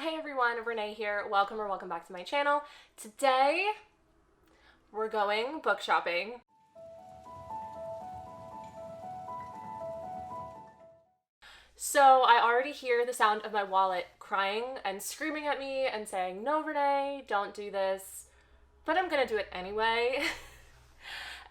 Hey everyone, Renee here. Welcome or welcome back to my channel. Today, we're going book shopping. So I already hear the sound of my wallet crying and screaming at me and saying, "No, Renee, don't do this." But I'm gonna do it anyway.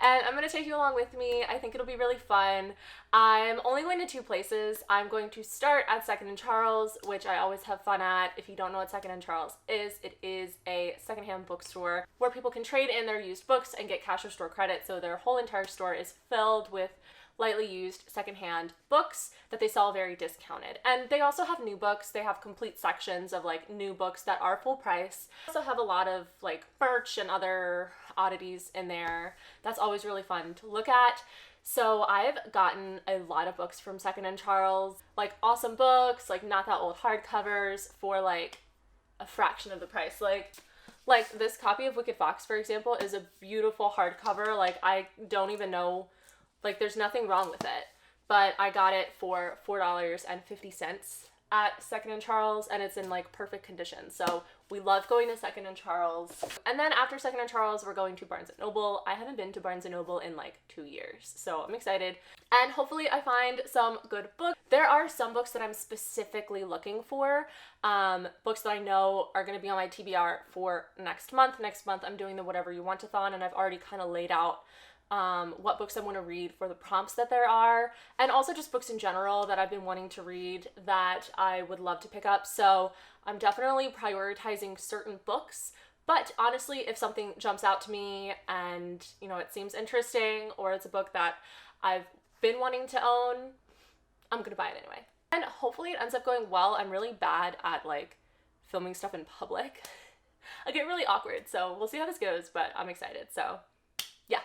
And I'm going to take you along with me. I think it'll be really fun. I'm only going to two places. I'm going to start at Second & Charles, which I always have fun at. If you don't know what Second & Charles is, it is a secondhand bookstore where people can trade in their used books and get cash or store credit. So their whole entire store is filled with lightly used secondhand books that they sell very discounted. And they also have new books. They have complete sections of like new books that are full price. They also have a lot of like merch and other oddities in there. That's always really fun to look at. So I've gotten a lot of books from Second & Charles, like awesome books, like not that old hardcovers for like a fraction of the price. Like this copy of Wicked Fox, for example, is a beautiful hardcover. Like I don't even know, like there's nothing wrong with it, but I got it for $4.50 at Second & Charles, and it's in like perfect condition. So we love going to Second & Charles. And then after Second & Charles, we're going to Barnes & Noble. I haven't been to Barnes & Noble in like 2 years, so I'm excited. And hopefully I find some good books. There are some books that I'm specifically looking for, books that I know are going to be on my TBR for next month. Next month I'm doing the Whatever You Want-a-thon, and I've already kind of laid out what books I want to read for the prompts that there are, and also just books in general that I've been wanting to read that I would love to pick up. So I'm definitely prioritizing certain books, but honestly, if something jumps out to me and, you know, it seems interesting, or it's a book that I've been wanting to own, I'm gonna buy it anyway. And hopefully it ends up going well. I'm really bad at like filming stuff in public. I get really awkward, so we'll see how this goes, but I'm excited, so yeah.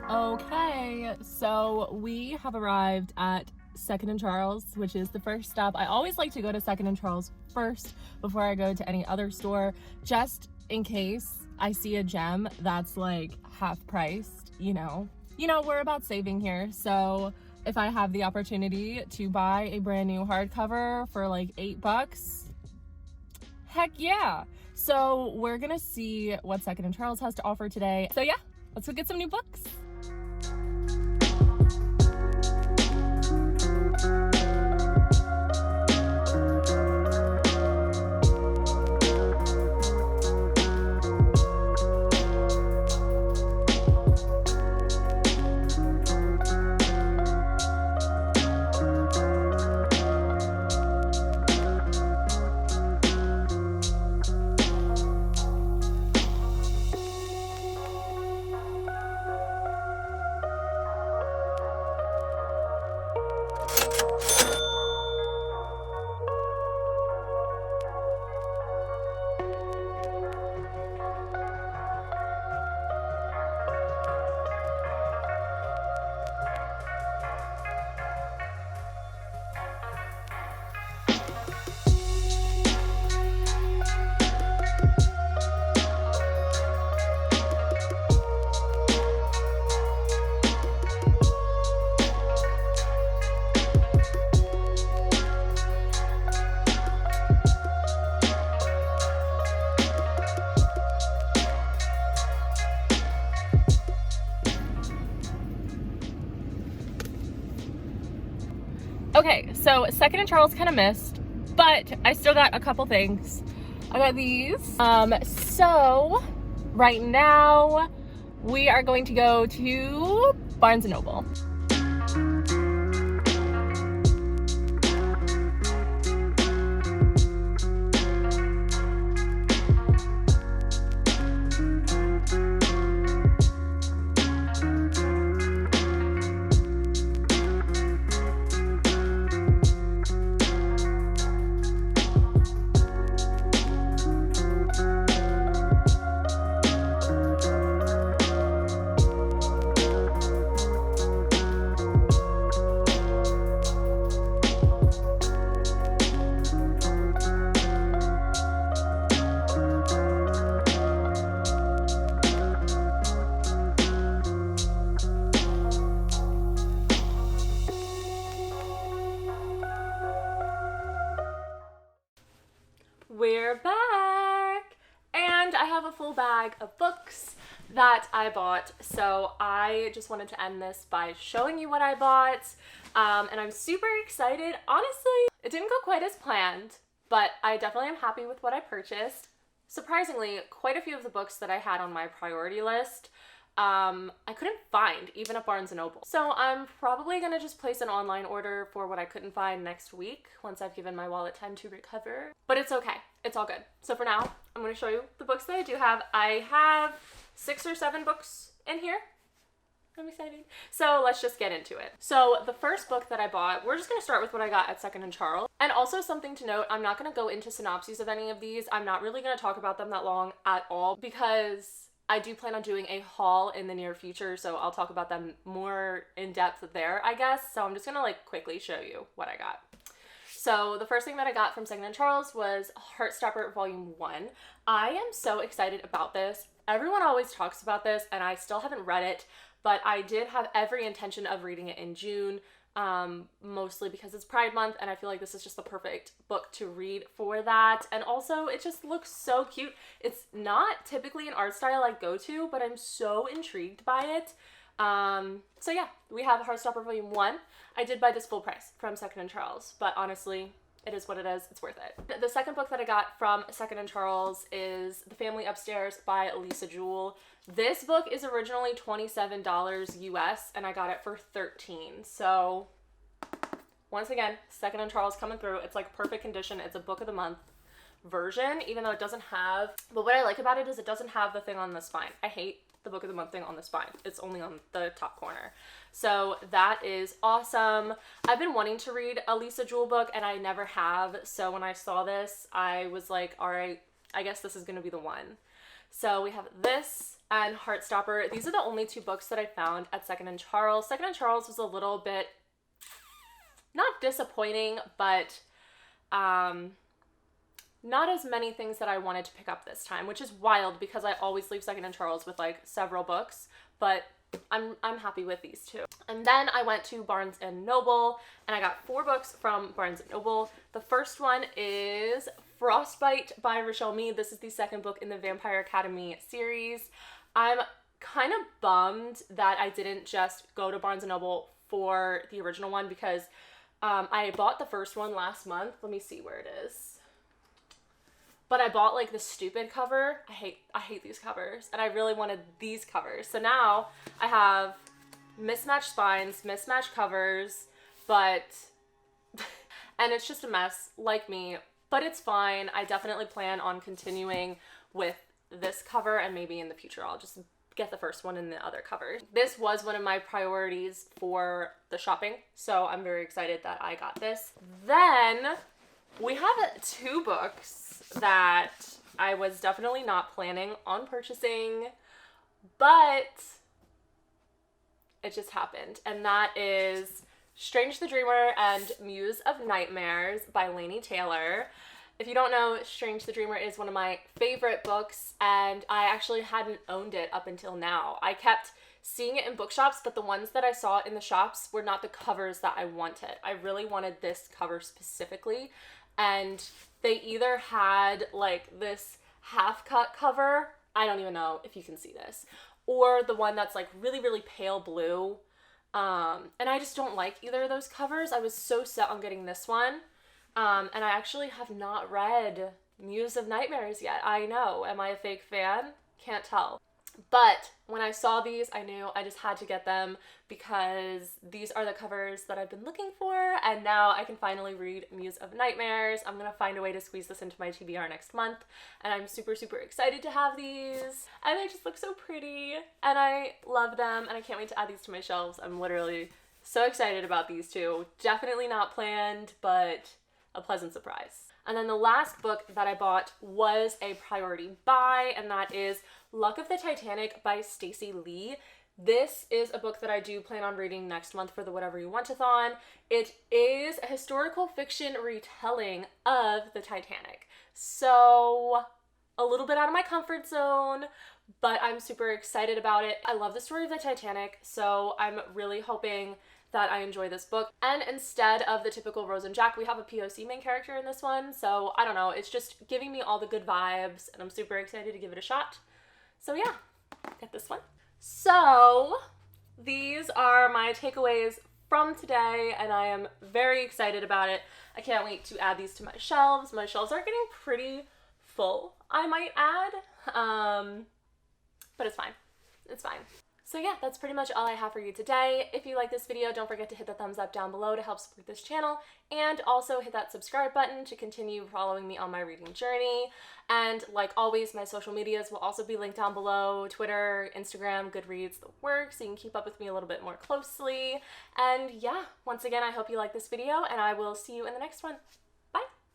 Okay, so we have arrived at Second & Charles, which is the first stop. I always like to go to Second & Charles first before I go to any other store, just in case I see a gem that's like half priced, you know. We're about saving here, so if I have the opportunity to buy a brand new hardcover for like $8, heck yeah. So we're gonna see what Second & Charles has to offer today. So yeah, let's go get some new books. Okay, so Second & Charles kind of missed, but I still got a couple things. I got these. So right now we are going to go to Barnes & Noble. We're back! And I have a full bag of books that I bought, so I just wanted to end this by showing you what I bought, and I'm super excited. Honestly, it didn't go quite as planned, but I definitely am happy with what I purchased. Surprisingly, quite a few of the books that I had on my priority list I couldn't find, even at Barnes & Noble. So I'm probably gonna just place an online order for what I couldn't find next week once I've given my wallet time to recover. But it's okay. It's all good. So for now, I'm gonna show you the books that I do have. I have 6 or 7 books in here. I'm excited. So let's just get into it. So the first book that I bought, we're just gonna start with what I got at Second & Charles. And also something to note, I'm not gonna go into synopses of any of these. I'm not really gonna talk about them that long at all because I do plan on doing a haul in the near future, so I'll talk about them more in depth there, I guess. So I'm just gonna like quickly show you what I got. So the first thing that I got from Second & Charles was Heartstopper Volume 1. I am so excited about this. Everyone always talks about this, and I still haven't read it, but I did have every intention of reading it in June. Mostly because it's Pride Month, and I feel like this is just the perfect book to read for that. And also, it just looks so cute. It's not typically an art style I go to, but I'm so intrigued by it. So yeah, we have Heartstopper Volume 1. I did buy this full price from Second & Charles, but honestly, it is what it is. It's worth it. The second book that I got from Second & Charles is The Family Upstairs by Lisa Jewell. This book is originally $27 US, and I got it for $13. So once again, Second & Charles coming through. It's like perfect condition. It's a book of the month version, even though it doesn't have, but what I like about it is it doesn't have the thing on the spine. I hate the book of the month thing on the spine. It's only on the top corner. So that is awesome. I've been wanting to read a Lisa Jewell book and I never have. So when I saw this, I was like, all right, I guess this is going to be the one. So we have this and Heartstopper. These are the only 2 books that I found at Second & Charles. Second & Charles was a little bit, not disappointing, but not as many things that I wanted to pick up this time, which is wild because I always leave Second & Charles with like several books, but I'm happy with these 2. And then I went to Barnes & Noble and I got 4 books from Barnes & Noble. The first one is Frostbite by Richelle Mead. This is the second book in the Vampire Academy series. I'm kind of bummed that I didn't just go to Barnes & Noble for the original one because I bought the first one last month. Let me see where it is. But I bought like the stupid cover. I hate these covers, and I really wanted these covers. So now I have mismatched spines, mismatched covers, but and it's just a mess like me, but it's fine. I definitely plan on continuing with this cover, and maybe in the future I'll just get the first one and the other cover. This was one of my priorities for the shopping, so I'm very excited that I got this. Then we have 2 books that I was definitely not planning on purchasing, but it just happened. And that is Strange the Dreamer and Muse of Nightmares by Laini Taylor. If you don't know, Strange the Dreamer is one of my favorite books, and I actually hadn't owned it up until now. I kept seeing it in bookshops, but the ones that I saw in the shops were not the covers that I wanted. I really wanted this cover specifically, and they either had like this half-cut cover, I don't even know if you can see this, or the one that's like really, really pale blue. And I just don't like either of those covers. I was so set on getting this one. And I actually have not read Muse of Nightmares yet. I know. Am I a fake fan? Can't tell. But when I saw these, I knew I just had to get them because these are the covers that I've been looking for, and now I can finally read Muse of Nightmares. I'm gonna find a way to squeeze this into my TBR next month, and I'm super, super excited to have these. And they just look so pretty, and I love them, and I can't wait to add these to my shelves. I'm literally so excited about these 2. Definitely not planned, but a pleasant surprise. And then the last book that I bought was a priority buy, and that is Luck of the Titanic by Stacey Lee. This is a book that I do plan on reading next month for the Whatever You Want-a-thon. It is a historical fiction retelling of the Titanic. So a little bit out of my comfort zone, but I'm super excited about it. I love the story of the Titanic, so I'm really hoping that I enjoy this book. And instead of the typical Rose and Jack, we have a POC main character in this one. So I don't know, it's just giving me all the good vibes and I'm super excited to give it a shot. So yeah, get this one. So these are my takeaways from today and I am very excited about it. I can't wait to add these to my shelves. My shelves are getting pretty full, I might add, but it's fine. It's fine. So yeah, that's pretty much all I have for you today. If you like this video, don't forget to hit the thumbs up down below to help support this channel, and also hit that subscribe button to continue following me on my reading journey. And like always, my social medias will also be linked down below: Twitter, Instagram, Goodreads, the works, so you can keep up with me a little bit more closely. And yeah, once again, I hope you like this video, and I will see you in the next one.